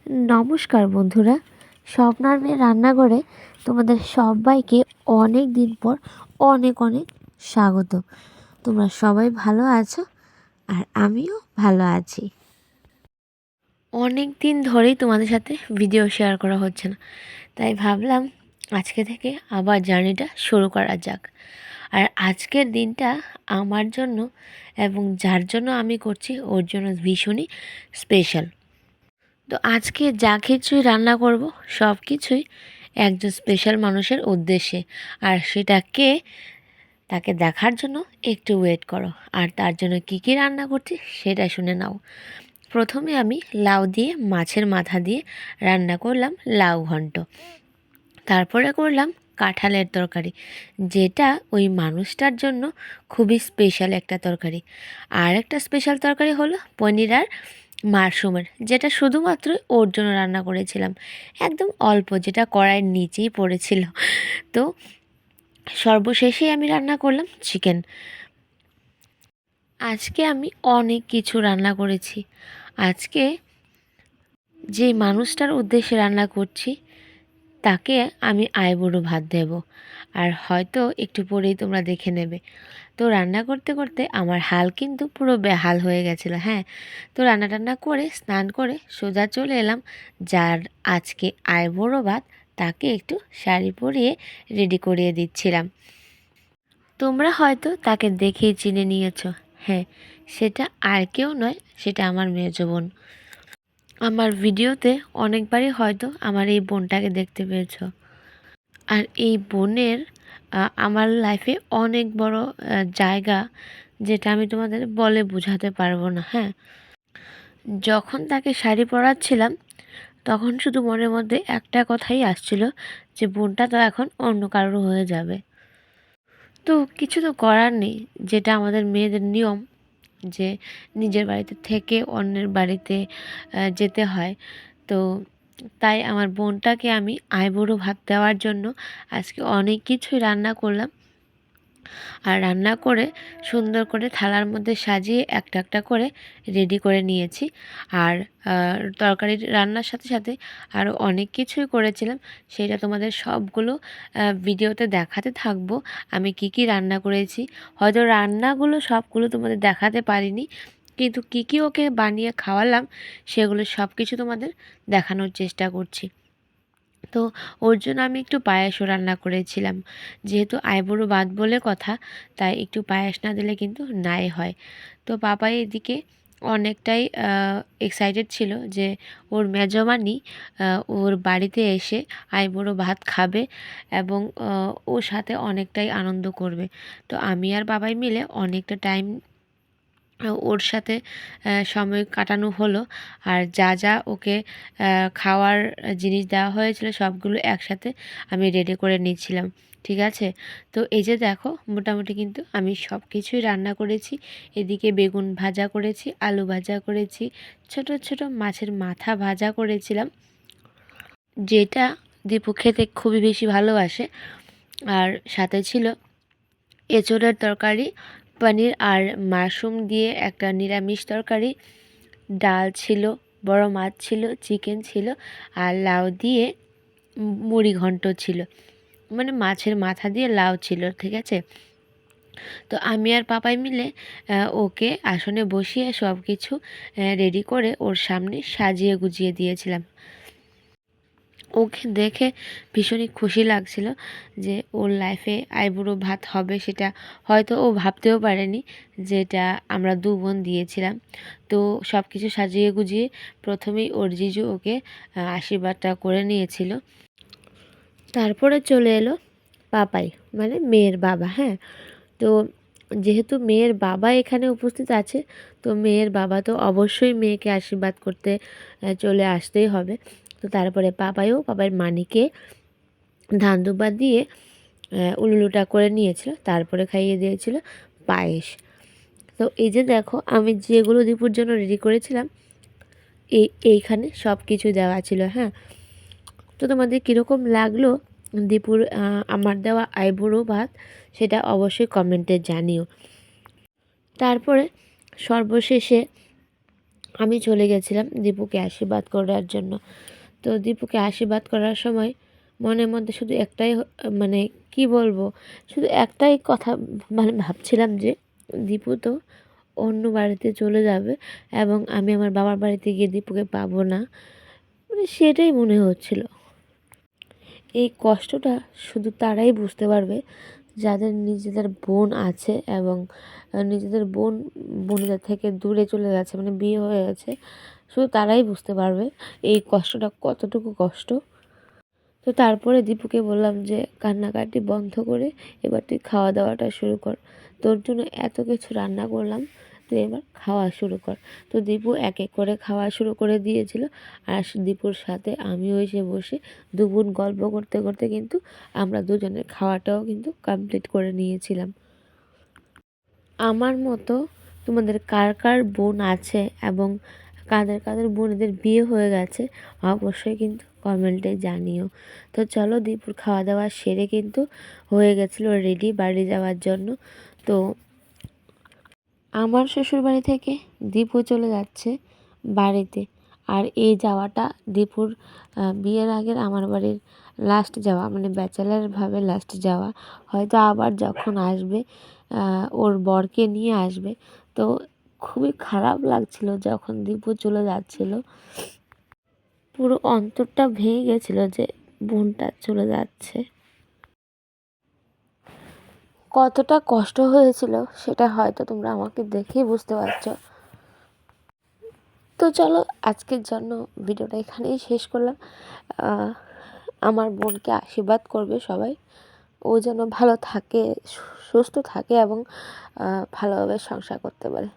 নমস্কার বন্ধুরা, স্বপ্নার মেয়ে রান্নাঘরে তোমাদের সবাইকে অনেক দিন পর অনেক অনেক স্বাগত। তোমরা সবাই ভালো আছো আর আমিও ভালো আছি। অনেক দিন ধরেই তোমাদের সাথে ভিডিও শেয়ার করা হচ্ছে না, তাই ভাবলাম আজকে থেকে আবার জার্নিটা শুরু করা যাক। আর আজকের দিনটা আমার জন্য এবং যার জন্য আমি করছি ওর জন্য ভীষণই স্পেশাল। তো আজকে যা কিছুই রান্না করব সব কিছুই একজন স্পেশাল মানুষের উদ্দেশ্যে। আর সেটা কে, তাকে দেখার জন্য একটু ওয়েট করো। আর তার জন্য কি কি রান্না করছি সেটা শুনে নাও। প্রথমে আমি লাউ দিয়ে মাছের মাথা দিয়ে রান্না করলাম লাউ ঘন্ট। তারপরে করলাম কাঁঠালের তরকারি, যেটা ওই মানুষটার জন্য খুবই স্পেশাল একটা তরকারি। আর একটা স্পেশাল তরকারি হলো পনির আর মাশরুমের, যেটা শুধুমাত্র ওর জন্য রান্না করেছিলাম, একদম অল্প, যেটা কড়াইয়ের নিচেই পড়েছিল। তো সর্বশেষে আমি রান্না করলাম চিকেন। আজকে আমি অনেক কিছু রান্না করেছি। আজকে যে মানুষটার উদ্দেশ্যে রান্না করছি তাকে আমি আইবুড়ো ভাত দেব, আর হয়তো একটু পরেই তোমরা দেখে নেবে। তো রান্না করতে করতে আমার হাল কিন্তু পুরো বেহাল হয়ে গেছিলো। হ্যাঁ, তো রান্না টান্না করে স্নান করে সোজা চলে এলাম যার আজকে আইবুড়ো ভাত, তাকে একটু শাড়ি পরিয়ে রেডি করিয়ে দিচ্ছিলাম। তোমরা হয়তো তাকে দেখেই চিনে নিয়েছো। হ্যাঁ, সেটা আর কেউ নয়, সেটা আমার মেজো বোন। আমার ভিডিওতে অনেকবারই হয়তো আমার এই বোনটাকে দেখতে পেয়েছো। আর এই বোনের আমার লাইফে অনেক বড় জায়গা, যেটা আমি তোমাদের বলে বোঝাতে পারবো না। হ্যাঁ, যখন তাকে শাড়ি পরাচ্ছিলাম তখন শুধু মনের মধ্যে একটা কথাই আসছিল, যে বোনটা তো এখন অন্য কারোর হয়ে যাবে। তো কিছু তো করার নেই, যেটা আমাদের মেয়েদের নিয়ম, যে নিজের বাড়িতে থেকে অন্যের বাড়িতে যেতে হয়। তো তাই আমার বোনটাকে আমি আইবুড়ো ভাত দেওয়ার জন্য আজকে অনেক কিছুই রান্না করলাম। আর রান্না করে সুন্দর করে থালার মধ্যে সাজিয়ে একটা একটা করে রেডি করে নিয়েছি। আর তরকারি রান্নার সাথে সাথে আরও অনেক কিছুই করেছিলাম, সেটা তোমাদের সবগুলো ভিডিওতে দেখাতে থাকবো। আমি কি কি রান্না করেছি, হয়তো রান্নাগুলো সবগুলো তোমাদের দেখাতে পারিনি, কিন্তু কি কি ওকে বানিয়ে খাওয়ালাম সেগুলো সব কিছু তোমাদের দেখানোর চেষ্টা করছি। তো ওর জন্য আমি একটু পায়েসও রান্না করেছিলাম, যেহেতু আইবুড়ো ভাত বলে কথা, তাই একটু পায়েস না দিলে কিন্তু নাই হয়। তো পাপাই এদিকে অনেকটাই এক্সাইটেড ছিল যে ওর মেজমানি ওর বাড়িতে এসে আইবুড়ো ভাত খাবে এবং ওর সাথে অনেকটাই আনন্দ করবে। তো আমি আর বাবাই মিলে অনেকটা টাইম ওর সাথে সময় কাটানো হলো। আর যা যা ওকে খাওয়ার জিনিস দেওয়া হয়েছিল সবগুলো একসাথে আমি রেডি করে নিচ্ছিলাম। ঠিক আছে, তো এই যে দেখো, মোটামুটি কিন্তু আমি সব কিছুই রান্না করেছি। এদিকে বেগুন ভাজা করেছি, আলু ভাজা করেছি, ছোট ছোট মাছের মাথা ভাজা করেছিলাম, যেটা দীপু খেতে খুবই বেশি ভালোবাসে। আর সাথে ছিল এঁচোড়ের তরকারি, পনির আর মাশরুম দিয়ে একটা নিরামিষ তরকারি, ডাল ছিল, বড় মাছ ছিল, চিকেন ছিল, আর লাউ দিয়ে মুড়ি ঘন্ট ছিল, মানে মাছের মাথা দিয়ে লাউ ছিল। ঠিক আছে, তো আমি আর পাপাই মিলে ওকে আসনে বসিয়ে সব কিছু রেডি করে ওর সামনে সাজিয়ে গুজিয়ে দিয়েছিলাম। ওকে দেখে ভীষণই খুশি লাগছিল যে ওর লাইফে আইবুড়ো ভাত হবে, সেটা হয়তো ও ভাবতেও পারেনি, যেটা আমরা দু বোন দিয়েছিলাম। তো সব কিছু সাজিয়ে গুজিয়ে প্রথমেই ওর জিজু ওকে আশীর্বাদটা করে নিয়েছিল। তারপরে চলে এলো পাপাই, মানে মেয়ের বাবা। হ্যাঁ, তো যেহেতু মেয়ের বাবা এখানে উপস্থিত আছে, তো মেয়ের বাবা তো অবশ্যই মেয়েকে আশীর্বাদ করতে চলে আসতেই হবে। তো তারপরে পাপাইয়ের মানিকে ধান দুব্বা দিয়ে উলুলুটা করে নিয়েছিল, তারপরে খাইয়ে দিয়েছিল পায়েস। তো এই যে দেখো, আমি যেগুলো দীপুর জন্য রেডি করেছিলাম এইখানে সব কিছু দেওয়া ছিল। হ্যাঁ, তো তোমাদের কীরকম লাগলো দীপুর আমার দেওয়া আইবুড়ো ভাত, সেটা অবশ্যই কমেন্টে জানিও। তারপরে সর্বশেষে আমি চলে গেছিলাম দীপুকে আশীর্বাদ করার জন্য। তো দীপুকে আশীর্বাদ করার সময় মনের মধ্যে শুধু একটাই মানে কি বলবো, শুধু একটাই কথা মানে ভাবছিলাম যে দীপু তো অন্য বাড়িতে চলে যাবে এবং আমি আমার বাবার বাড়িতে গিয়ে দীপুকে পাবো না, মানে সেটাই মনে হচ্ছিল। এই কষ্টটা শুধু তারাই বুঝতে পারবে যাদের নিজেদের বোন আছে এবং নিজেদের বোনদের থেকে দূরে চলে গেছে, মানে বিয়ে হয়ে গেছে, শুধু তারাই বুঝতে পারবে এই কষ্টটা কতটুকু কষ্ট। তো তারপরে দীপুকে বললাম যে কান্নাকাটি বন্ধ করে এবার তুই খাওয়া দাওয়াটা শুরু কর, তোর জন্য এত কিছু রান্না করলাম, তুই এবার খাওয়া শুরু কর। তো দীপু এক এক করে খাওয়া শুরু করে দিয়েছিল, আর দীপুর সাথে আমিও এসে বসে দুপুর গল্প করতে করতে কিন্তু আমরা দুজনের খাওয়াটাও কিন্তু কমপ্লিট করে নিয়েছিলাম। আমার মতো তোমাদের কার কার বোন আছে এবং কাদের কাদের বোনদের বিয়ে হয়ে গেছে অবশ্যই কিন্তু কমেন্টে জানিও। তো চলো, দীপুর খাওয়া দাওয়া সেরে কিন্তু হয়ে গেছিলো রেডি বাড়ি যাওয়ার জন্য। তো আমার শ্বশুরবাড়ি থেকে দীপু চলে যাচ্ছে বাড়িতে, আর এই যাওয়াটা দীপুর বিয়ের আগের আমার বাড়ির লাস্ট যাওয়া, মানে ব্যাচেলারভাবে লাস্ট যাওয়া। হয়তো আবার যখন আসবে ওর বরকে নিয়ে আসবে। তো খুবই খারাপ লাগছিল যখন দীপু চলে যাচ্ছিল, পুরো অন্তরটা ভেঙে গেছিলো যে বোনটা চলে যাচ্ছে। কতটা কষ্ট হয়েছিল সেটা হয়তো তোমরা আমাকে দেখেই বুঝতে পারছো। তো চলো, আজকের জন্য ভিডিওটা এখানেই শেষ করলাম। আমার বোনকে আশীর্বাদ করবে সবাই, ও যেন ভালো থাকে, সুস্থ থাকে এবং ভালোভাবে সংসার করতে পারে।